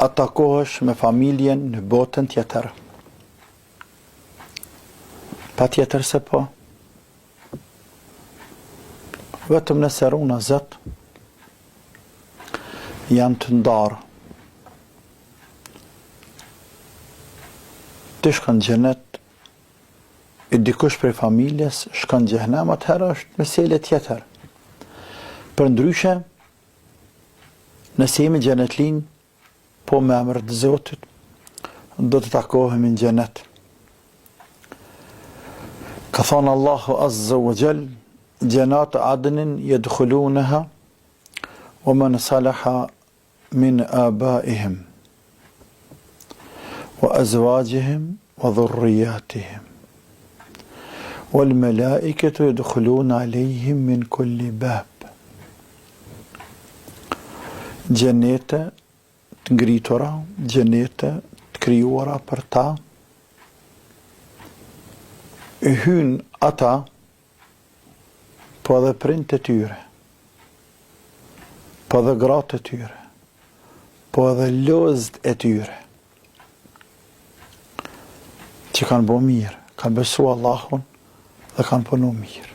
atakohesh me familjen në botën tjetër. Pa tjetër se po. Vetëm nëse runa Zot janë të ndarë. Ti shkon në xhenet, e dikush prej familjes shkon në xhenem, atëherë është mesele tjetër. Përndryshe, nëse jemi xhenetllin, po me emër të Zotit, do të takohemi në xhenet. Ka thonë Allahu Azza wa Jall, جنات عدن يدخلونها ومن صلح من آبائهم وأزواجهم وذرياتهم والملائكة يدخلون عليهم من كل باب. Gjenete të ngritura, gjenete të krijuara për ta, e hyn ata, po edhe prindët e tyre, po edhe gratë e tyre, po edhe lozët e tyre, që kanë bo mirë, kanë besu Allahun dhe kanë punu mirë.